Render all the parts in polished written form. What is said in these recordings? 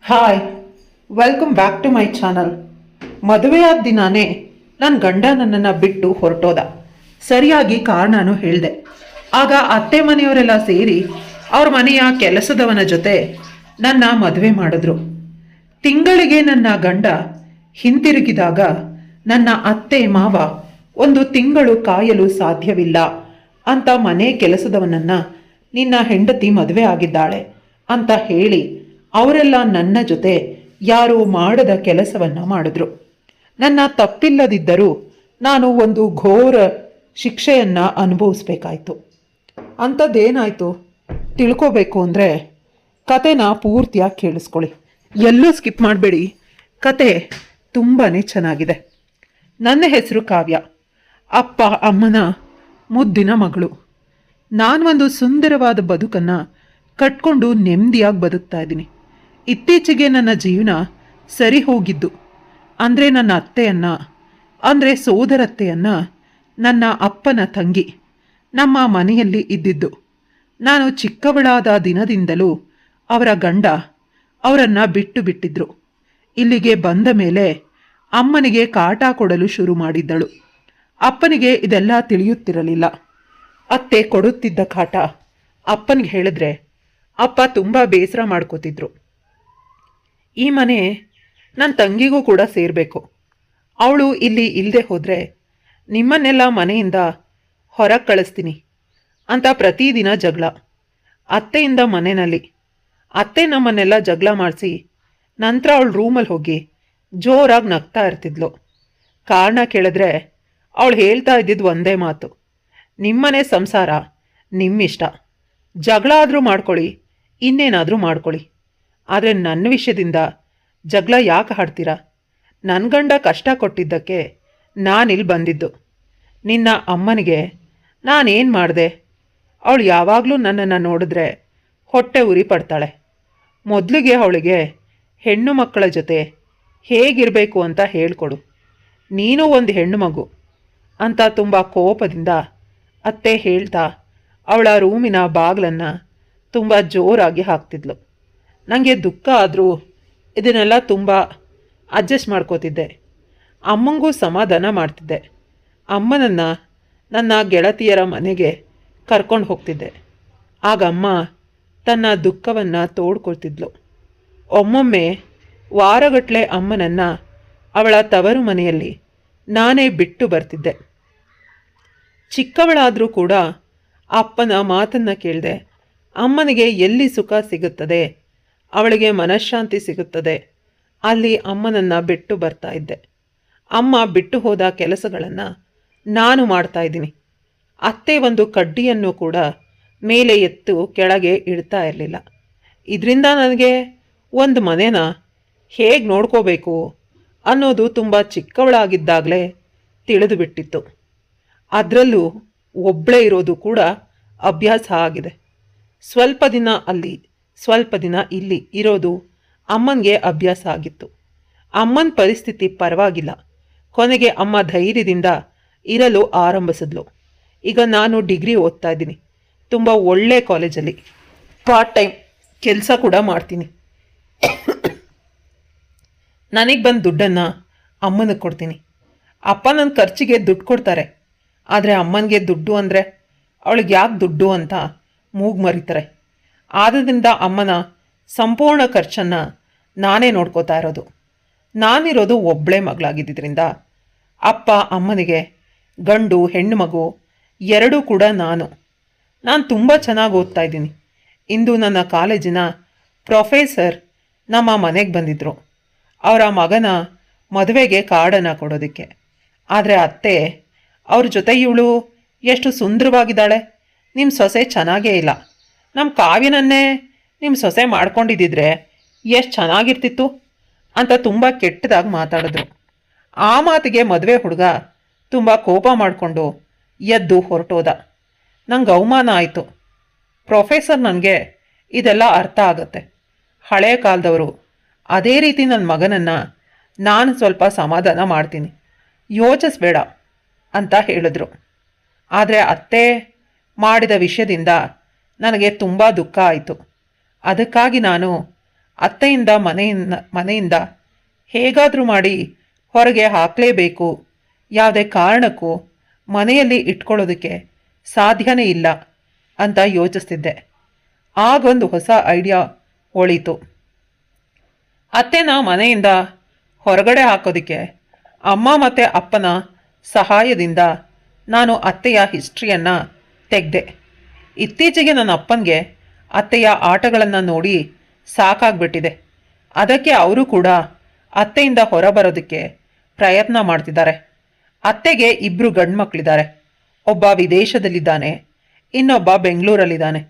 Hi, welcome back to my channel. ಮದುವೆಯಾದ ದಿನಾನೇ ನನ್ನ ಗಂಡ ನನ್ನನ್ನು ಬಿಟ್ಟು ಹೊರಟೋದ. ಸರಿಯಾಗಿ ಕಾರಣನೂ ಹೇಳಿದೆ. ಆಗ ಅತ್ತೆ ಮನೆಯವರೆಲ್ಲ ಸೇರಿ ಅವ್ರ ಮನೆಯ ಕೆಲಸದವನ ಜೊತೆ ನನ್ನ ಮದುವೆ ಮಾಡಿದ್ರು. ತಿಂಗಳಿಗೆ ನನ್ನ ಗಂಡ ಹಿಂತಿರುಗಿದಾಗ ನನ್ನ ಅತ್ತೆ ಮಾವ 1 ತಿಂಗಳು ಕಾಯಲು ಸಾಧ್ಯವಿಲ್ಲ ಅಂತ ಮನೆ ಕೆಲಸದವನನ್ನ ನಿನ್ನ ಹೆಂಡತಿ ಮದುವೆ ಆಗಿದ್ದಾಳೆ ಅಂತ ಹೇಳಿ ಅವರೆಲ್ಲ ನನ್ನ ಜೊತೆ ಯಾರೂ ಮಾಡದ ಕೆಲಸವನ್ನ ಮಾಡಿದ್ರು. ನನ್ನ ತಪ್ಪಿಲ್ಲದಿದ್ದರೂ ನಾನು ಒಂದು ಘೋರ ಶಿಕ್ಷೆಯನ್ನು ಅನುಭವಿಸ್ಬೇಕಾಯ್ತು. ಅಂಥದ್ದೇನಾಯಿತು ತಿಳ್ಕೋಬೇಕು ಅಂದರೆ ಕತೆನ ಪೂರ್ತಿಯಾಗಿ ಕೇಳಿಸ್ಕೊಳ್ಳಿ, ಎಲ್ಲೂ ಸ್ಕಿಪ್ ಮಾಡಬೇಡಿ. ಕತೆ ತುಂಬಾ ಚೆನ್ನಾಗಿದೆ. ನನ್ನ ಹೆಸರು ಕಾವ್ಯ, ಅಪ್ಪ ಅಮ್ಮನ ಮುದ್ದಿನ ಮಗಳು. ನಾನೊಂದು ಸುಂದರವಾದ ಬದುಕನ್ನು ಕಟ್ಕೊಂಡು ನೆಮ್ಮದಿಯಾಗಿ ಬದುಕ್ತಾ ಇದ್ದೀನಿ. ಇತ್ತೀಚೆಗೆ ನನ್ನ ಜೀವನ ಸರಿ ಹೋಗಿದ್ದು ಅಂದರೆ ನನ್ನ ಅತ್ತೆಯನ್ನು ಅಂದರೆ ಸೋದರತ್ತೆಯನ್ನು ನನ್ನ ಅಪ್ಪನ ತಂಗಿ ನಮ್ಮ ಮನೆಯಲ್ಲಿ ಇದ್ದಿದ್ದು. ನಾನು ಚಿಕ್ಕವಳಾದ ದಿನದಿಂದಲೂ ಅವರ ಗಂಡ ಅವರನ್ನು ಬಿಟ್ಟು ಬಿಟ್ಟಿದ್ರು. ಇಲ್ಲಿಗೆ ಬಂದ ಮೇಲೆ ಅಮ್ಮನಿಗೆ ಕಾಟ ಕೊಡಲು ಶುರು ಮಾಡಿದ್ದಳು. ಅಪ್ಪನಿಗೆ ಇದೆಲ್ಲ ತಿಳಿಯುತ್ತಿರಲಿಲ್ಲ. ಅತ್ತೆ ಕೊಡುತ್ತಿದ್ದ ಕಾಟ ಅಪ್ಪನಿಗೆ ಹೇಳಿದ್ರೆ ಅಪ್ಪ ತುಂಬ ಬೇಸರ ಮಾಡ್ಕೋತಿದ್ರು. ಈ ಮನೆ ನನ್ನ ತಂಗಿಗೂ ಕೂಡ ಸೇರಬೇಕು, ಅವಳು ಇಲ್ಲಿ ಇಲ್ಲದೆ ಹೋದರೆ ನಿಮ್ಮನ್ನೆಲ್ಲ ಮನೆಯಿಂದ ಹೊರಗೆ ಕಳಿಸ್ತೀನಿ ಅಂತ ಪ್ರತಿದಿನ ಜಗಳ. ಅತ್ತೆಯಿಂದ ಮನೆಯಲ್ಲಿ ಅತ್ತೆ ನಮ್ಮನ್ನೆಲ್ಲ ಜಗಳ ಮಾಡಿಸಿ ನಂತರ ಅವಳು ರೂಮಲ್ಲಿ ಹೋಗಿ ಜೋರಾಗಿ ನಗ್ತಾ ಇರ್ತಿದ್ಲು. ಕಾರಣ ಕೇಳಿದ್ರೆ ಅವಳು ಹೇಳ್ತಾ ಇದ್ದಿದ್ದು ಒಂದೇ ಮಾತು, ನಿಮ್ಮನೆ ಸಂಸಾರ ನಿಮ್ಮಿಷ್ಟ, ಜಗಳ ಆದರೂ ಮಾಡ್ಕೊಳ್ಳಿ, ಇನ್ನೇನಾದರೂ ಮಾಡ್ಕೊಳ್ಳಿ, ಆದರೆ ನನ್ನ ವಿಷಯದಿಂದ ಜಗಳ ಯಾಕೆ ಹಾಡ್ತೀರಾ? ನನ್ನ ಗಂಡ ಕಷ್ಟ ಕೊಟ್ಟಿದ್ದಕ್ಕೆ ನಾನಿಲ್ಲಿ ಬಂದಿದ್ದು. ನಿನ್ನ ಅಮ್ಮನಿಗೆ ನಾನೇನು ಮಾಡಿದೆ? ಅವಳು ಯಾವಾಗಲೂ ನನ್ನನ್ನು ನೋಡಿದ್ರೆ ಹೊಟ್ಟೆ ಉರಿ ಪಡ್ತಾಳೆ. ಮೊದಲಿಗೆ ಅವಳಿಗೆ ಹೆಣ್ಣು ಮಕ್ಕಳ ಜೊತೆ ಹೇಗಿರಬೇಕು ಅಂತ ಹೇಳ್ಕೊಡು. ನೀನು ಒಂದು ಹೆಣ್ಣು ಮಗು ಅಂತ ತುಂಬ ಕೋಪದಿಂದ ಅತ್ತೆ ಹೇಳ್ತಾ ಅವಳ ರೂಮಿನ ಬಾಗಿಲನ್ನು ತುಂಬ ಜೋರಾಗಿ ಹಾಕ್ತಿದ್ಲು. ನನಗೆ ದುಃಖ ಆದರೂ ಇದನ್ನೆಲ್ಲ ತುಂಬ ಅಡ್ಜಸ್ಟ್ ಮಾಡ್ಕೋತಿದ್ದೆ. ಅಮ್ಮಂಗೂ ಸಮಾಧಾನ ಮಾಡ್ತಿದ್ದೆ. ಅಮ್ಮನನ್ನು ನನ್ನ ಗೆಳತಿಯರ ಮನೆಗೆ ಕರ್ಕೊಂಡು ಹೋಗ್ತಿದ್ದೆ. ಆಗ ಅಮ್ಮ ತನ್ನ ದುಃಖವನ್ನು ತೋಡ್ಕೊಳ್ತಿದ್ಲು. ಒಮ್ಮೊಮ್ಮೆ ವಾರಗಟ್ಟಲೆ ಅಮ್ಮನನ್ನು ಅವಳ ತವರು ಮನೆಯಲ್ಲಿ ನಾನೇ ಬಿಟ್ಟು ಬರ್ತಿದ್ದೆ. ಚಿಕ್ಕವಳಾದರೂ ಕೂಡ ಅಪ್ಪನ ಮಾತನ್ನು ಕೇಳಿದೆ. ಅಮ್ಮನಿಗೆ ಎಲ್ಲಿ ಸುಖ ಸಿಗುತ್ತದೆ, ಅವಳಿಗೆ ಮನಃಶಾಂತಿ ಸಿಗುತ್ತದೆ, ಅಲ್ಲಿ ಅಮ್ಮನನ್ನು ಬಿಟ್ಟು ಬರ್ತಾ ಇದ್ದೆ. ಅಮ್ಮ ಬಿಟ್ಟು ಹೋದ ಕೆಲಸಗಳನ್ನು ನಾನು ಮಾಡ್ತಾ ಇದ್ದೀನಿ. ಅತ್ತೆ ಒಂದು ಕಡ್ಡಿಯನ್ನು ಕೂಡ ಮೇಲೆ ಎತ್ತು ಕೆಳಗೆ ಇಡ್ತಾ ಇರಲಿಲ್ಲ. ಇದರಿಂದ ನನಗೆ ಒಂದು ಮನೇನ ಹೇಗೆ ನೋಡ್ಕೋಬೇಕು ಅನ್ನೋದು ತುಂಬ ಚಿಕ್ಕವಳಾಗಿದ್ದಾಗಲೇ ತಿಳಿದು ಬಿಟ್ಟಿತ್ತು. ಅದರಲ್ಲೂ ಒಬ್ಬಳೇ ಇರೋದು ಕೂಡ ಅಭ್ಯಾಸ ಆಗಿದೆ. ಸ್ವಲ್ಪ ದಿನ ಅಲ್ಲಿ ಸ್ವಲ್ಪ ದಿನ ಇಲ್ಲಿ ಇರೋದು ಅಮ್ಮನಿಗೆ ಅಭ್ಯಾಸ ಆಗಿತ್ತು. ಅಮ್ಮನ ಪರಿಸ್ಥಿತಿ ಪರವಾಗಿಲ್ಲ. ಕೊನೆಗೆ ಅಮ್ಮ ಧೈರ್ಯದಿಂದ ಇರಲು ಆರಂಭಿಸಿದ್ಲು. ಈಗ ನಾನು ಡಿಗ್ರಿ ಓದ್ತಾ ಇದ್ದೀನಿ. ತುಂಬ ಒಳ್ಳೆ ಕಾಲೇಜಲ್ಲಿ ಪಾರ್ಟ್ ಟೈಮ್ ಕೆಲಸ ಕೂಡ ಮಾಡ್ತೀನಿ. ನನಗೆ ಬಂದ ದುಡ್ಡನ್ನು ಅಮ್ಮನಿಗೆ ಕೊಡ್ತೀನಿ. ಅಪ್ಪ ನನ್ನ ಖರ್ಚಿಗೆ ದುಡ್ಡು ಕೊಡ್ತಾರೆ, ಆದರೆ ಅಮ್ಮನಿಗೆ ದುಡ್ಡು ಅಂದರೆ ಅವಳಿಗೆ ಯಾಕೆ ದುಡ್ಡು ಅಂತ ಮೂಗು ಮರಿತಾರೆ. ಆದ್ದರಿಂದ ಅಮ್ಮನ ಸಂಪೂರ್ಣ ಖರ್ಚನ್ನು ನಾನೇ ನೋಡ್ಕೋತಾ ಇರೋದು. ನಾನಿರೋದು ಒಬ್ಬಳೇ ಮಗಳಾಗಿದ್ದರಿಂದ ಅಪ್ಪ ಅಮ್ಮನಿಗೆ ಗಂಡು ಹೆಣ್ಣು ಮಗು ಎರಡೂ ಕೂಡ ನಾನು ತುಂಬ ಚೆನ್ನಾಗಿ ಓದ್ತಾ ಇದ್ದೀನಿ. ಇಂದು ನನ್ನ ಕಾಲೇಜಿನ ಪ್ರೊಫೆಸರ್ ನಮ್ಮ ಮನೆಗೆ ಬಂದಿದ್ದರು, ಅವರ ಮಗನ ಮದುವೆಗೆ ಕಾರ್ಡನ್ನು ಕೊಡೋದಕ್ಕೆ. ಆದರೆ ಅತ್ತೆ ಅವ್ರ ಜೊತೆ ಇವಳು ಎಷ್ಟು ಸುಂದರವಾಗಿದ್ದಾಳೆ, ನಿಮ್ಮ ಸೊಸೆ ಚೆನ್ನಾಗೇ ಇಲ್ಲ, ನಮ್ಮ ಕಾವ್ಯನನ್ನೇ ನಿಮ್ಮ ಸೊಸೆ ಮಾಡ್ಕೊಂಡಿದ್ದಿದ್ರೆ ಎಷ್ಟು ಚೆನ್ನಾಗಿರ್ತಿತ್ತು ಅಂತ ತುಂಬ ಕೆಟ್ಟದಾಗಿ ಮಾತಾಡಿದ್ರು. ಆ ಮಾತಿಗೆ ಮದುವೆ ಹುಡುಗ ತುಂಬ ಕೋಪ ಮಾಡಿಕೊಂಡು ಎದ್ದು ಹೊರಟೋದ. ನಂಗೆ ಅವಮಾನ ಆಯಿತು. ಪ್ರೊಫೆಸರ್ ನನಗೆ ಇದೆಲ್ಲ ಅರ್ಥ ಆಗುತ್ತೆ. ಹಳೆಯ ಕಾಲದವರು ಅದೇ ರೀತಿ ನನ್ನ ಮಗನನ್ನು ನಾನು ಸ್ವಲ್ಪ ಸಮಾಧಾನ ಮಾಡ್ತೀನಿ, ಯೋಚಿಸ್ಬೇಡ ಅಂತ ಹೇಳಿದ್ರು. ಆದರೆ ಅತ್ತೆ ಮಾಡಿದ ವಿಷಯದಿಂದ ನನಗೆ ತುಂಬ ದುಃಖ ಆಯಿತು. ಅದಕ್ಕಾಗಿ ನಾನು ಅತ್ತೆಯಿಂದ ಮನೆಯಿಂದ ಹೇಗಾದರೂ ಮಾಡಿ ಹೊರಗೆ ಹಾಕಲೇಬೇಕು, ಯಾವುದೇ ಕಾರಣಕ್ಕೂ ಮನೆಯಲ್ಲಿ ಇಟ್ಕೊಳ್ಳೋದಕ್ಕೆ ಸಾಧ್ಯನೇ ಇಲ್ಲ ಅಂತ ಯೋಚಿಸ್ತಿದ್ದೆ. ಆಗೊಂದು ಹೊಸ ಐಡಿಯಾ ಹೊಳೀತು. ಅತ್ತೆನ ಮನೆಯಿಂದ ಹೊರಗಡೆ ಹಾಕೋದಕ್ಕೆ ಅಮ್ಮ ಮತ್ತು ಅಪ್ಪನ ಸಹಾಯದಿಂದ ನಾನು ಅತ್ತೆಯ ಹಿಸ್ಟ್ರಿಯನ್ನು ತೆಗೆದೆ. ಇತ್ತೀಚೆಗೆ ನನ್ನ ಅಪ್ಪನಿಗೆ ಅತ್ತೆಯ ಆಟಗಳನ್ನು ನೋಡಿ ಸಾಕಾಗ್ಬಿಟ್ಟಿದೆ. ಅದಕ್ಕೆ ಅವರು ಕೂಡ ಅತ್ತೆಯಿಂದ ಹೊರಬರೋದಕ್ಕೆ ಪ್ರಯತ್ನ ಮಾಡ್ತಿದ್ದಾರೆ. ಅತ್ತೆಗೆ 2 ಗಂಡು ಮಕ್ಕಳಿದ್ದಾರೆ. ಒಬ್ಬ ವಿದೇಶದಲ್ಲಿದ್ದಾನೆ, ಇನ್ನೊಬ್ಬ ಬೆಂಗಳೂರಲ್ಲಿದ್ದಾನೆ.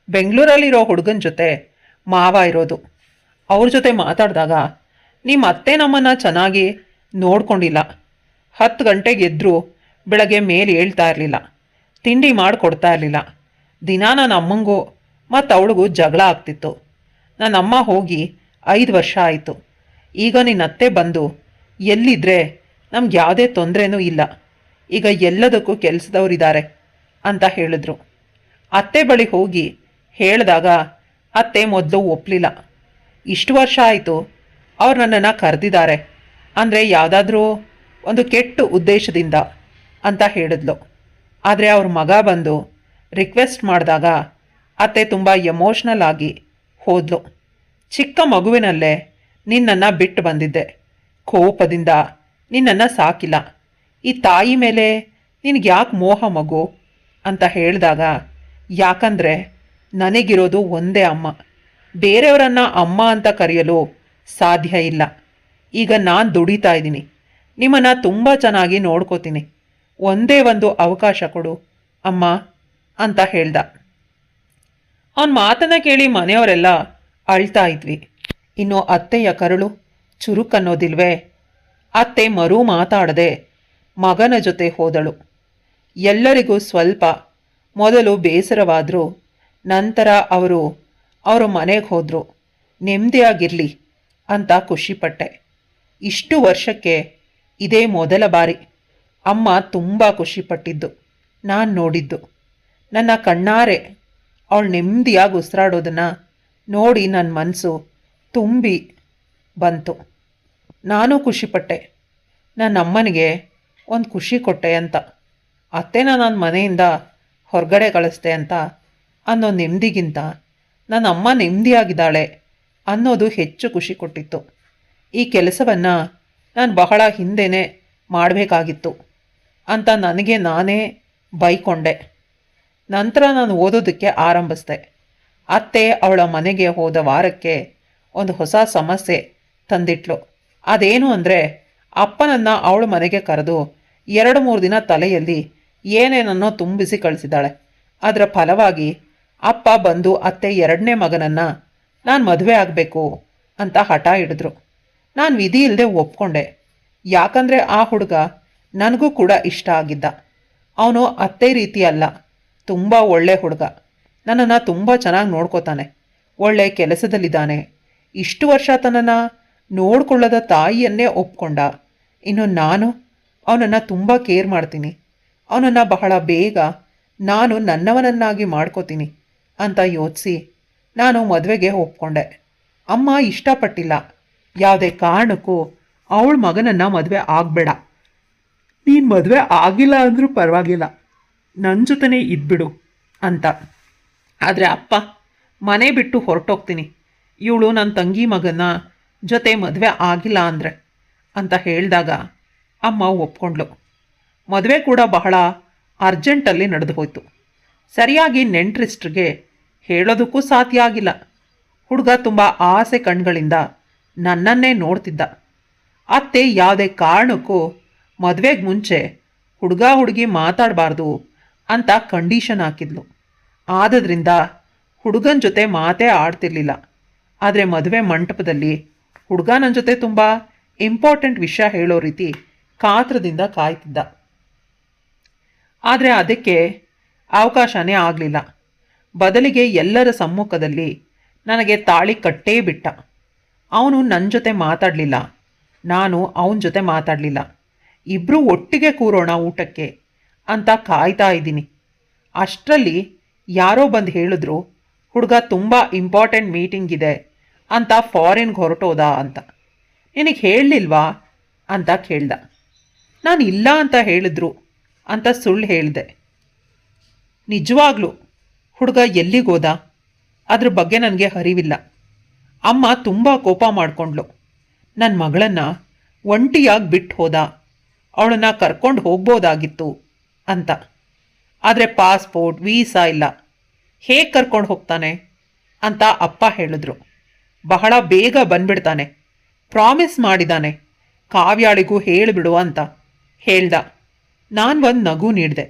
ಬೆಂಗಳೂರಲ್ಲಿರೋ ಹುಡುಗನ ಜೊತೆ ಮಾವ ಇರೋದು. ಅವ್ರ ಜೊತೆ ಮಾತಾಡಿದಾಗ, ನಿಮ್ಮ ಅತ್ತೆ ನಮ್ಮನ್ನು ಚೆನ್ನಾಗಿ ನೋಡ್ಕೊಂಡಿಲ್ಲ, 10 ಗಂಟೆಗೆ ಎದ್ದರೂ ಬೆಳಗ್ಗೆ ಮೇಲೆ ಹೇಳ್ತಾ ಇರಲಿಲ್ಲ, ತಿಂಡಿ ಮಾಡಿಕೊಡ್ತಾ ಇರಲಿಲ್ಲ. ದಿನ ನನ್ನ ಅಮ್ಮಂಗೂ ಮತ್ತು ಅವಳಿಗೂ ಜಗಳ ಆಗ್ತಿತ್ತು. ನನ್ನಮ್ಮ ಹೋಗಿ 5 ವರ್ಷ ಆಯಿತು. ಈಗ ನಿನ್ನ ಅತ್ತೆ ಬಂದು ಎಲ್ಲಿದ್ದರೆ ನಮ್ಗೆ ಯಾವುದೇ ತೊಂದರೆನೂ ಇಲ್ಲ, ಈಗ ಎಲ್ಲದಕ್ಕೂ ಕೆಲಸದವರಿದ್ದಾರೆ ಅಂತ ಹೇಳಿದ್ರು. ಅತ್ತೆ ಬಳಿ ಹೋಗಿ ಹೇಳಿದಾಗ ಅತ್ತೆ ಮೊದಲು ಒಪ್ಪಲಿಲ್ಲ. ಇಷ್ಟು ವರ್ಷ ಆಯಿತು ಅವ್ರು ನನ್ನನ್ನು ಕರೆದಿದ್ದಾರೆ ಅಂದರೆ ಯಾವುದಾದ್ರೂ ಒಂದು ಕೆಟ್ಟ ಉದ್ದೇಶದಿಂದ ಅಂತ ಹೇಳಿದ್ಲು. ಆದರೆ ಅವ್ರ ಮಗ ಬಂದು ರಿಕ್ವೆಸ್ಟ್ ಮಾಡಿದಾಗ ಅತ್ತೆ ತುಂಬ ಎಮೋಷ್ನಲ್ ಆಗಿ ಹೋದ್ಲು. ಚಿಕ್ಕ ಮಗುವಿನಲ್ಲೇ ನಿನ್ನನ್ನು ಬಿಟ್ಟು ಬಂದಿದ್ದೆ, ಕೋಪದಿಂದ ನಿನ್ನನ್ನು ಸಾಕಿಲ್ಲ, ಈ ತಾಯಿ ಮೇಲೆ ನಿನಗೆ ಯಾಕೆ ಮೋಹ ಮಗು ಅಂತ ಹೇಳಿದಾಗ, ಯಾಕಂದರೆ ನನಗಿರೋದು ಒಂದೇ ಅಮ್ಮ, ಬೇರೆಯವರನ್ನು ಅಮ್ಮ ಅಂತ ಕರೆಯಲು ಸಾಧ್ಯ ಇಲ್ಲ. ಈಗ ನಾನು ದುಡಿತಾ ಇದ್ದೀನಿ, ನಿಮ್ಮನ್ನು ತುಂಬ ಚೆನ್ನಾಗಿ ನೋಡ್ಕೋತೀನಿ, ಒಂದೇ ಒಂದು ಅವಕಾಶ ಕೊಡು ಅಮ್ಮ ಅಂತ ಹೇಳ್ದ. ಅವನ ಮಾತನ್ನು ಕೇಳಿ ಮನೆಯವರೆಲ್ಲ ಅಳ್ತಾ ಇದ್ವಿ. ಇನ್ನು ಅತ್ತೆಯ ಕರುಳು ಚುರುಕನ್ನೋದಿಲ್ವೇ, ಅತ್ತೆ ಮರು ಮಾತಾಡದೆ ಮಗನ ಜೊತೆ ಹೋದಳು. ಎಲ್ಲರಿಗೂ ಸ್ವಲ್ಪ ಮೊದಲು ಬೇಸರವಾದರೂ ನಂತರ ಅವರು ಅವರ ಮನೆಗೆ ಹೋದರು. ನೆಮ್ಮದಿಯಾಗಿರಲಿ ಅಂತ ಖುಷಿಪಟ್ಟೆ. ಇಷ್ಟು ವರ್ಷಕ್ಕೆ ಇದೇ ಮೊದಲ ಬಾರಿ ಅಮ್ಮ ತುಂಬ ಖುಷಿಪಟ್ಟಿದ್ದು ನಾನು ನೋಡಿದ್ದು. ನನ್ನ ಕಣ್ಣಾರೆ ಅವಳು ನೆಮ್ಮದಿಯಾಗಿ ಉಸಿರಾಡೋದನ್ನು ನೋಡಿ ನನ್ನ ಮನಸ್ಸು ತುಂಬಿ ಬಂತು. ನಾನು ಖುಷಿಪಟ್ಟೆ, ನನ್ನ ಅಮ್ಮನಿಗೆ ಒಂದು ಖುಷಿ ಕೊಟ್ಟೆ ಅಂತ. ಅತ್ತೆನ ನಾನು ಮನೆಯಿಂದ ಹೊರಗಡೆ ಕಳಿಸ್ದೆ ಅಂತ ಅನ್ನೋ ನೆಮ್ಮದಿಗಿಂತ ನನ್ನ ಅಮ್ಮ ನೆಮ್ಮದಿಯಾಗಿದ್ದಾಳೆ ಅನ್ನೋದು ಹೆಚ್ಚು ಖುಷಿ ಕೊಟ್ಟಿತ್ತು. ಈ ಕೆಲಸವನ್ನು ನಾನು ಬಹಳ ಹಿಂದೆನೇ ಮಾಡಬೇಕಾಗಿತ್ತು ಅಂತ ನನಗೆ ನಾನೇ ಬೈಕೊಂಡೆ. ನಂತರ ನಾನು ಓದೋದಕ್ಕೆ ಆರಂಭಿಸಿದೆ. ಅತ್ತೆ ಅವಳ ಮನೆಗೆ ಹೋದ ವಾರಕ್ಕೆ ಒಂದು ಹೊಸ ಸಮಸ್ಯೆ ತಂದಿಟ್ಲು. ಅದೇನು ಅಂದರೆ, ಅಪ್ಪನನ್ನು ಅವಳ ಮನೆಗೆ ಕರೆದು 2-3 ದಿನ ತಲೆಯಲ್ಲಿ ಏನೇನನ್ನೋ ತುಂಬಿಸಿ ಕಳಿಸಿದ್ದಾಳೆ. ಅದರ ಫಲವಾಗಿ ಅಪ್ಪ ಬಂದು ಅತ್ತೆ 2ನೇ ಮಗನನ್ನು ನಾನು ಮದುವೆ ಆಗಬೇಕು ಅಂತ ಹಠ ಹಿಡಿದ್ರು. ನಾನು ವಿಧಿ ಇಲ್ಲದೆ ಒಪ್ಕೊಂಡೆ. ಯಾಕಂದರೆ ಆ ಹುಡುಗ ನನಗೂ ಕೂಡ ಇಷ್ಟ ಆಗಿದ್ದ. ಅವನು ಅತ್ತೆ ರೀತಿ ಅಲ್ಲ, ತುಂಬ ಒಳ್ಳೆ ಹುಡುಗ, ನನ್ನನ್ನು ತುಂಬ ಚೆನ್ನಾಗಿ ನೋಡ್ಕೋತಾನೆ, ಒಳ್ಳೆ ಕೆಲಸದಲ್ಲಿದ್ದಾನೆ. ಇಷ್ಟು ವರ್ಷ ತನ್ನನ್ನು ನೋಡ್ಕೊಳ್ಳೋದ ತಾಯಿಯನ್ನೇ ಒಪ್ಕೊಂಡ. ಇನ್ನು ನಾನು ಅವನನ್ನು ತುಂಬ ಕೇರ್ ಮಾಡ್ತೀನಿ, ಅವನನ್ನು ಬಹಳ ಬೇಗ ನಾನು ನನ್ನವನನ್ನಾಗಿ ಮಾಡ್ಕೋತೀನಿ ಅಂತ ಯೋಚಿಸಿ ನಾನು ಮದುವೆಗೆ ಒಪ್ಕೊಂಡೆ. ಅಮ್ಮ ಇಷ್ಟಪಟ್ಟಿಲ್ಲ. ಯಾವುದೇ ಕಾರಣಕ್ಕೂ ಅವಳ ಮಗನನ್ನು ಮದುವೆ ಆಗಬೇಡ, ನೀನು ಮದುವೆ ಆಗಿಲ್ಲ ಅಂದರೂ ಪರವಾಗಿಲ್ಲ, ನನ್ನ ಜೊತೆನೇ ಇದ್ಬಿಡು ಅಂತ. ಆದರೆ ಅಪ್ಪ, ಮನೆ ಬಿಟ್ಟು ಹೊರಟೋಗ್ತೀನಿ, ಇವಳು ನನ್ನ ತಂಗಿ ಮಗನ ಜೊತೆ ಮದುವೆ ಆಗಿಲ್ಲ ಅಂದರೆ ಅಂತ ಹೇಳಿದಾಗ ಅಮ್ಮ ಒಪ್ಕೊಂಡ್ಳು. ಮದುವೆ ಕೂಡ ಬಹಳ ಅರ್ಜೆಂಟಲ್ಲಿ ನಡೆದು ಹೋಯಿತು. ಸರಿಯಾಗಿ ನೆಂಟರಿಸ್ಟ್ರಿಗೆ ಹೇಳೋದಕ್ಕೂ ಸಾಧ್ಯ ಆಗಿಲ್ಲ. ಹುಡುಗ ತುಂಬ ಆಸೆ ಕಣ್ಗಳಿಂದ ನನ್ನನ್ನೇ ನೋಡ್ತಿದ್ದ. ಅತ್ತೆ ಯಾವುದೇ ಕಾರಣಕ್ಕೂ ಮದುವೆಗೆ ಮುಂಚೆ ಹುಡುಗ ಹುಡುಗಿ ಮಾತಾಡಬಾರ್ದು ಅಂತ ಕಂಡೀಷನ್ ಹಾಕಿದ್ಲು. ಆದದ್ರಿಂದ ಹುಡುಗನ ಜೊತೆ ಮಾತೇ ಆಡ್ತಿರ್ಲಿಲ್ಲ. ಆದರೆ ಮದುವೆ ಮಂಟಪದಲ್ಲಿ ಹುಡುಗ ನನ್ನ ಜೊತೆ ತುಂಬ ಇಂಪಾರ್ಟೆಂಟ್ ವಿಷಯ ಹೇಳೋ ರೀತಿ ಕಾತ್ರದಿಂದ ಕಾಯ್ತಿದ್ದ. ಆದರೆ ಅದಕ್ಕೆ ಅವಕಾಶನೇ ಆಗಲಿಲ್ಲ. ಬದಲಿಗೆ ಎಲ್ಲರ ಸಮ್ಮುಖದಲ್ಲಿ ನನಗೆ ತಾಳಿ ಕಟ್ಟೇ ಬಿಟ್ಟ. ಅವನು ನನ್ನ ಜೊತೆ ಮಾತಾಡಲಿಲ್ಲ, ನಾನು ಅವನ ಜೊತೆ ಮಾತಾಡಲಿಲ್ಲ. ಇಬ್ಬರೂ ಒಟ್ಟಿಗೆ ಕೂರೋಣ ಊಟಕ್ಕೆ ಅಂತ ಕಾಯ್ತಾ ಇದ್ದೀನಿ. ಅಷ್ಟರಲ್ಲಿ ಯಾರೋ ಬಂದು ಹೇಳಿದ್ರು, ಹುಡುಗ ತುಂಬ ಇಂಪಾರ್ಟೆಂಟ್ ಮೀಟಿಂಗ್ ಇದೆ ಅಂತ ಫಾರಿನ್ಗೆ ಹೊರಟೋದ ಅಂತ. ನಿನಗೆ ಹೇಳಲಿಲ್ವಾ ಅಂತ ಕೇಳ್ದ. ನಾನು ಇಲ್ಲ ಅಂತ ಹೇಳಿದ್ರು ಅಂತ ಸುಳ್ಳು ಹೇಳಿದೆ. ನಿಜವಾಗ್ಲೂ ಹುಡುಗ ಎಲ್ಲಿಗೋದ ಅದ್ರ ಬಗ್ಗೆ ನನಗೆ ಅರಿವಿಲ್ಲ. ಅಮ್ಮ ತುಂಬ ಕೋಪ ಮಾಡಿಕೊಂಡ್ಳು. ನನ್ನ ಮಗಳನ್ನು ಒಂಟಿಯಾಗಿ ಬಿಟ್ಟು ಹೋದ, ಅವಳನ್ನು ಕರ್ಕೊಂಡು ಹೋಗ್ಬೋದಾಗಿತ್ತು ಅಂತ. ಆದರೆ ಪಾಸ್ಪೋರ್ಟ್ ವೀಸಾ ಇಲ್ಲ, ಹೇಗೆ ಕರ್ಕೊಂಡು ಹೋಗ್ತಾನೆ ಅಂತ ಅಪ್ಪ ಹೇಳಿದ್ರು. ಬಹಳ ಬೇಗ ಬಂದ್ಬಿಡ್ತಾನೆ, ಪ್ರಾಮಿಸ್ ಮಾಡಿದ್ದಾನೆ, ಕಾವ್ಯಾಳಿಗೂ ಹೇಳಿಬಿಡು ಅಂತ ಹೇಳ್ದ. ನಾನು ಒಂದು ನಗು ನೀಡಿದೆ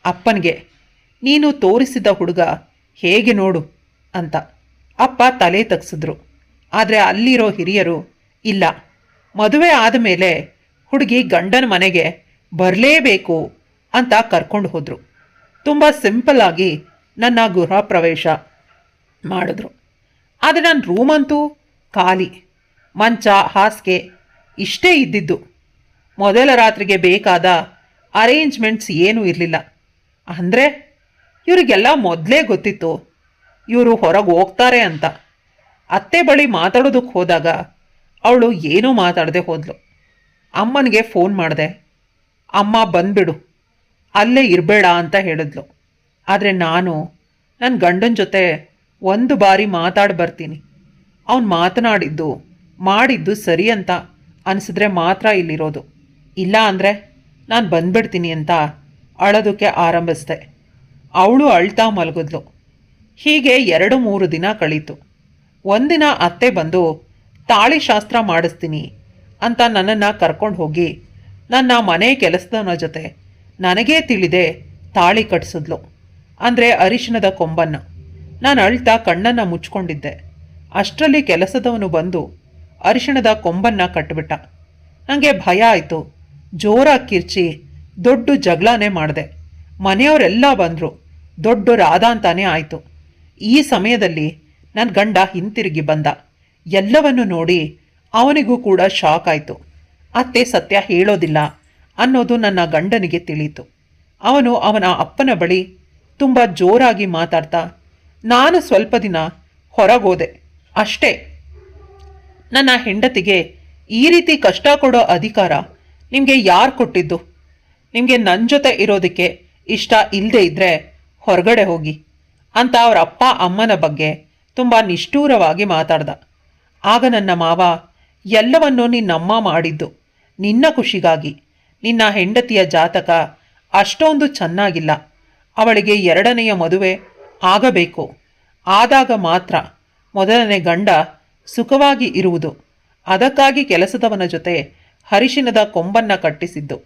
ಅಪ್ಪನಿಗೆ. ನೀನು ತೋರಿಸಿದ ಹುಡುಗ ಹೇಗೆ ನೋಡು ಅಂತ. ಅಪ್ಪ ತಲೆ ತಗ್ಸಿದ್ರು. ಆದರೆ ಅಲ್ಲಿರೋ ಹಿರಿಯರು ಇಲ್ಲ, ಮದುವೆ ಆದಮೇಲೆ ಹುಡುಗಿ ಗಂಡನ ಮನೆಗೆ ಬರಲೇಬೇಕು ಅಂತ ಕರ್ಕೊಂಡು ಹೋದರು. ತುಂಬ ಸಿಂಪಲ್ಲಾಗಿ ನನ್ನ ಗೃಹ ಪ್ರವೇಶ ಮಾಡಿದ್ರು. ಆದರೆ ನನ್ನ ರೂಮಂತೂ ಖಾಲಿ, ಮಂಚ ಹಾಸಿಗೆ ಇಷ್ಟೇ ಇದ್ದಿದ್ದು. ಮೊದಲ ರಾತ್ರಿಗೆ ಬೇಕಾದ ಅರೇಂಜ್ಮೆಂಟ್ಸ್ ಏನೂ ಇರಲಿಲ್ಲ. ಅಂದರೆ ಇವರಿಗೆಲ್ಲ ಮೊದಲೇ ಗೊತ್ತಿತ್ತು ಇವರು ಹೊರಗೆ ಹೋಗ್ತಾರೆ ಅಂತ. ಅತ್ತೆ ಬಳಿ ಮಾತಾಡೋದಕ್ಕೆ ಹೋದಾಗ ಅವಳು ಏನೂ ಮಾತಾಡದೆ ಹೋದ್ಲು. ಅಮ್ಮನಿಗೆ ಫೋನ್ ಮಾಡಿದೆ. ಅಮ್ಮ ಬಂದ್ಬಿಡು, ಅಲ್ಲೇ ಇರಬೇಡ ಅಂತ ಹೇಳಿದ್ಲು. ಆದರೆ ನಾನು ನನ್ನ ಗಂಡನ ಜೊತೆ ಒಂದು ಬಾರಿ ಮಾತಾಡಿ ಬರ್ತೀನಿ, ಅವನು ಮಾತನಾಡಿದ್ದು ಮಾಡಿದ್ದು ಸರಿ ಅಂತ ಅನಿಸಿದ್ರೆ ಮಾತ್ರ ಇಲ್ಲಿರೋದು, ಇಲ್ಲ ಅಂದರೆ ನಾನು ಬಂದ್ಬಿಡ್ತೀನಿ ಅಂತ ಅಳೋದಕ್ಕೆ ಆರಂಭಿಸ್ದೆ. ಅವಳು ಅಳ್ತಾ ಮಲಗಿದ್ಲು. ಹೀಗೆ 2-3 ದಿನ ಕಳೀತು. ಒಂದಿನ ಅತ್ತೆ ಬಂದು ತಾಳಿ ಶಾಸ್ತ್ರ ಮಾಡಿಸ್ತೀನಿ ಅಂತ ನನ್ನನ್ನು ಕರ್ಕೊಂಡು ಹೋಗಿ ನನ್ನ ಮನೆ ಕೆಲಸದವನ ಜೊತೆ ನನಗೇ ತಿಳಿದೆ ತಾಳಿ ಕಟ್ಟಿಸಿದ್ಲು. ಅಂದರೆ ಅರಿಶಿಣದ ಕೊಂಬನ್ನು. ನಾನು ಅಳ್ತಾ ಕಣ್ಣನ್ನು ಮುಚ್ಕೊಂಡಿದ್ದೆ. ಅಷ್ಟರಲ್ಲಿ ಕೆಲಸದವನು ಬಂದು ಅರಿಶಿಣದ ಕೊಂಬನ್ನು ಕಟ್ಟಿಬಿಟ್ಟ. ನನಗೆ ಭಯ ಆಯಿತು. ಜೋರಾಗಿ ಕಿರ್ಚಿ ದೊಡ್ಡ ಜಗಳನೇ ಮಾಡಿದೆ. ಮನೆಯವರೆಲ್ಲ ಬಂದರು. ದೊಡ್ಡ ರಾಧಾಂತಾನೇ ಆಯಿತು. ಈ ಸಮಯದಲ್ಲಿ ನನ್ನ ಗಂಡ ಹಿಂತಿರುಗಿ ಬಂದ. ಎಲ್ಲವನ್ನು ನೋಡಿ ಅವನಿಗೂ ಕೂಡ ಶಾಕ್ ಆಯಿತು. ಅತ್ತೆ ಸತ್ಯ ಹೇಳೋದಿಲ್ಲ ಅನ್ನೋದು ನನ್ನ ಗಂಡನಿಗೆ ತಿಳಿಯಿತು. ಅವನು ಅವನ ಅಪ್ಪನ ಬಳಿ ತುಂಬ ಜೋರಾಗಿ ಮಾತಾಡ್ತಾ, ನಾನು ಸ್ವಲ್ಪ ದಿನ ಹೊರಗೋದೆ ಅಷ್ಟೇ, ನನ್ನ ಹೆಂಡತಿಗೆ ಈ ರೀತಿ ಕಷ್ಟ ಕೊಡೋ ಅಧಿಕಾರ ನಿಮಗೆ ಯಾರು ಕೊಟ್ಟಿದ್ದು? ನಿಮಗೆ ನನ್ನ ಜೊತೆ ಇರೋದಕ್ಕೆ ಇಷ್ಟ ಇಲ್ಲದೆ ಇದ್ದರೆ ಹೊರಗಡೆ ಹೋಗಿ ಅಂತ ಅವರ ಅಪ್ಪ ಅಮ್ಮನ ಬಗ್ಗೆ ತುಂಬ ನಿಷ್ಠೂರವಾಗಿ ಮಾತಾಡ್ದ. ಆಗ ನನ್ನ ಮಾವ, ಎಲ್ಲವನ್ನೂ ನಿನ್ನಮ್ಮ ಮಾಡಿದ್ದು ನಿನ್ನ ಖುಷಿಗಾಗಿ. ನಿನ್ನ ಹೆಂಡತಿಯ ಜಾತಕ ಅಷ್ಟೊಂದು ಚೆನ್ನಾಗಿಲ್ಲ, ಅವಳಿಗೆ 2ನೆಯ ಮದುವೆ ಆಗಬೇಕು. ಆದಾಗ ಮಾತ್ರ ಮೊದಲನೇ ಗಂಡ ಸುಖವಾಗಿ ಇರುವುದು. ಅದಕ್ಕಾಗಿ ಕೆಲಸದವನ ಜೊತೆ ಅರಿಶಿಣದ ಕೊಂಬನ್ನು ಕಟ್ಟಿಸಿದ್ದು.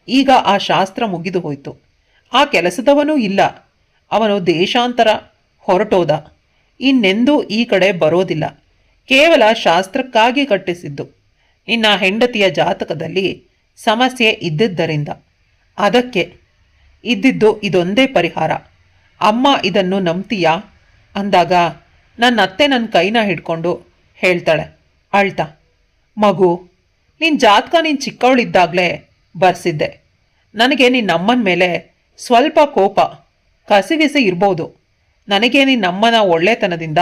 ಈಗ ಆ ಶಾಸ್ತ್ರ ಮುಗಿದು ಹೋಯಿತು. ಆ ಕೆಲಸದವನೂ ಇಲ್ಲ, ಅವನು ದೇಶಾಂತರ ಹೊರಟೋದ. ಇನ್ನೆಂದೂ ಈ ಕಡೆ ಬರೋದಿಲ್ಲ. ಕೇವಲ ಶಾಸ್ತ್ರಕ್ಕಾಗಿ ಕಟ್ಟಿಸಿದ್ದು. ನಿನ್ನ ಹೆಂಡತಿಯ ಜಾತಕದಲ್ಲಿ ಸಮಸ್ಯೆ ಇದ್ದಿದ್ದರಿಂದ ಅದಕ್ಕೆ ಇದ್ದಿದ್ದು ಇದೊಂದೇ ಪರಿಹಾರ. ಅಮ್ಮ ಇದನ್ನು ನಂಬ್ತೀಯಾ ಅಂದಾಗ ನನ್ನ ಅತ್ತೆ ನನ್ನ ಕೈನ ಹಿಡ್ಕೊಂಡು ಹೇಳ್ತಾಳೆ ಅಳ್ತಾ, ಮಗು, ನಿನ್ನ ಜಾತಕ ನೀನು ಚಿಕ್ಕವಳಿದ್ದಾಗಲೇ ಬರ್ಸಿದ್ದೆ. ನನಗೆ ನಿನ್ನಮ್ಮನ ಮೇಲೆ ಸ್ವಲ್ಪ ಕೋಪ ಕಸಿವಿಸಿ ಇರ್ಬೋದು. ನನಗೆ ನಿನ್ನಮ್ಮನ ಒಳ್ಳೆತನದಿಂದ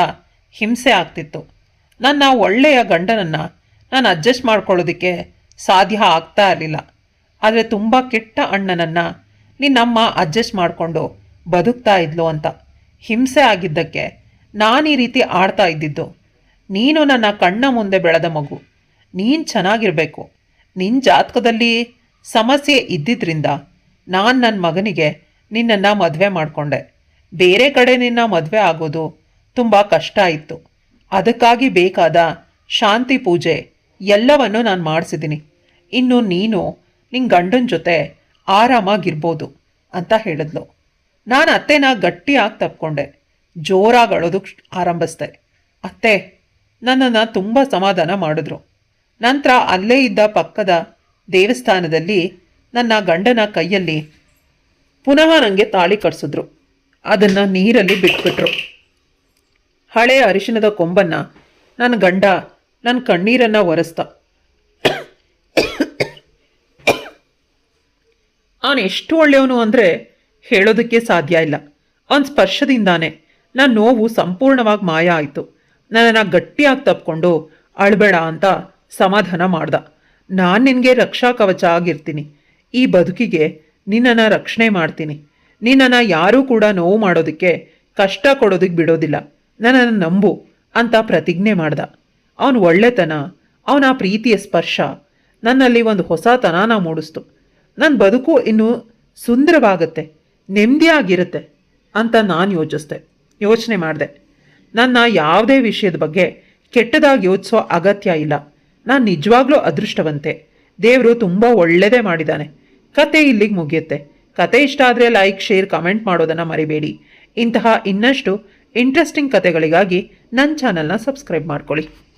ಹಿಂಸೆ ಆಗ್ತಿತ್ತು. ನನ್ನ ಒಳ್ಳೆಯ ಗಂಡನನ್ನು ನಾನು ಅಡ್ಜಸ್ಟ್ ಮಾಡ್ಕೊಳ್ಳೋದಕ್ಕೆ ಸಾಧ್ಯ ಆಗ್ತಾ ಇರಲಿಲ್ಲ. ಆದರೆ ತುಂಬ ಕೆಟ್ಟ ಅಣ್ಣನನ್ನು ನಿನ್ನಮ್ಮ ಅಡ್ಜಸ್ಟ್ ಮಾಡಿಕೊಂಡು ಬದುಕ್ತಾ ಇದ್ಲು ಅಂತ ಹಿಂಸೆ ಆಗಿದ್ದಕ್ಕೆ ನಾನು ಈ ರೀತಿ ಆಡ್ತಾ ಇದ್ದಿದ್ದು. ನೀನು ನನ್ನ ಕಣ್ಣ ಮುಂದೆ ಬೆಳೆದ ಮಗು, ನೀನು ಚೆನ್ನಾಗಿರಬೇಕು. ನಿನ್ನ ಜಾತಕದಲ್ಲಿ ಸಮಸ್ಯೆ ಇದ್ದಿದ್ದರಿಂದ ನಾನು ನನ್ನ ಮಗನಿಗೆ ನಿನ್ನನ್ನು ಮದುವೆ ಮಾಡಿಕೊಂಡೆ. ಬೇರೆ ಕಡೆ ನಿನ್ನ ಮದುವೆ ಆಗೋದು ತುಂಬ ಕಷ್ಟ ಇತ್ತು. ಅದಕ್ಕಾಗಿ ಬೇಕಾದ ಶಾಂತಿ ಪೂಜೆ ಎಲ್ಲವನ್ನು ನಾನು ಮಾಡಿಸಿದ್ದೀನಿ. ಇನ್ನು ನೀನು ನಿನ್ನ ಗಂಡನ ಜೊತೆ ಆರಾಮಾಗಿರ್ಬೋದು ಅಂತ ಹೇಳಿದ್ಲು. ನಾನು ಅತ್ತೆನ ಗಟ್ಟಿಯಾಗಿ ತಪ್ಕೊಂಡೆ. ಜೋರಾಗಿ ಅಳೋದಕ್ಕೆ ಆರಂಭಿಸ್ದೆ. ಅತ್ತೆ ನನ್ನನ್ನು ತುಂಬ ಸಮಾಧಾನ ಮಾಡಿದ್ರು. ನಂತರ ಅಲ್ಲೇ ಇದ್ದ ಪಕ್ಕದ ದೇವಸ್ಥಾನದಲ್ಲಿ ನನ್ನ ಗಂಡನ ಕೈಯಲ್ಲಿ ಪುನಃ ನನಗೆ ತಾಳಿ ಕಟ್ಸಿದ್ರು. ಅದನ್ನು ನೀರಲ್ಲಿ ಬಿಟ್ಬಿಟ್ರು. ಹಳೆಯ ಅರಿಶಿಣದ ಕೊಂಬನ್ನು ನನ್ನ ಗಂಡ ನನ್ನ ಕಣ್ಣೀರನ್ನು ಒರೆಸ್ದ. ಅವನು ಎಷ್ಟು ಒಳ್ಳೆಯವನು ಅಂದರೆ ಹೇಳೋದಕ್ಕೆ ಸಾಧ್ಯ ಇಲ್ಲ. ಅವನ ಸ್ಪರ್ಶದಿಂದಾನೇ ನನ್ನ ನೋವು ಸಂಪೂರ್ಣವಾಗಿ ಮಾಯ ಆಯಿತು. ನನ್ನನ್ನು ಗಟ್ಟಿಯಾಗಿ ತಪ್ಕೊಂಡು ಅಳಬೇಡ ಅಂತ ಸಮಾಧಾನ ಮಾಡ್ದ. ನಾನು ನಿನಗೆ ರಕ್ಷಾ ಕವಚ ಆಗಿರ್ತೀನಿ. ಈ ಬದುಕಿಗೆ ನಿನ್ನನ್ನು ರಕ್ಷಣೆ ಮಾಡ್ತೀನಿ. ನಿನ್ನನ್ನು ಯಾರೂ ಕೂಡ ನೋವು ಮಾಡೋದಕ್ಕೆ, ಕಷ್ಟ ಕೊಡೋದಕ್ಕೆ ಬಿಡೋದಿಲ್ಲ. ನನ್ನನ್ನು ನಂಬು ಅಂತ ಪ್ರತಿಜ್ಞೆ ಮಾಡ್ದ. ಅವನ ಒಳ್ಳೆತನ, ಅವನ ಪ್ರೀತಿಯ ಸ್ಪರ್ಶ ನನ್ನಲ್ಲಿ ಒಂದು ಹೊಸತನನ ಮೂಡಿಸ್ತು. ನನ್ನ ಬದುಕು ಇನ್ನೂ ಸುಂದರವಾಗತ್ತೆ, ನೆಮ್ಮದಿಯಾಗಿರುತ್ತೆ ಅಂತ ನಾನು ಯೋಚನೆ ಮಾಡಿದೆ. ನನ್ನ ಯಾವುದೇ ವಿಷಯದ ಬಗ್ಗೆ ಕೆಟ್ಟದಾಗಿ ಯೋಚಿಸೋ ಅಗತ್ಯ ಇಲ್ಲ. ನಾನು ನಿಜವಾಗ್ಲೂ ಅದೃಷ್ಟವಂತೆ. ದೇವರು ತುಂಬ ಒಳ್ಳೆಯದೇ ಮಾಡಿದ್ದಾನೆ. ಕತೆ ಇಲ್ಲಿಗೆ ಮುಗಿಯುತ್ತೆ. ಕತೆ ಇಷ್ಟ ಆದರೆ ಲೈಕ್, ಶೇರ್, ಕಮೆಂಟ್ ಮಾಡೋದನ್ನು ಮರಿಬೇಡಿ. ಇಂತಹ ಇನ್ನಷ್ಟು ಇಂಟ್ರೆಸ್ಟಿಂಗ್ ಕತೆಗಳಿಗಾಗಿ ನನ್ನ ಚಾನಲ್ನ ಸಬ್ಸ್ಕ್ರೈಬ್ ಮಾಡ್ಕೊಳ್ಳಿ.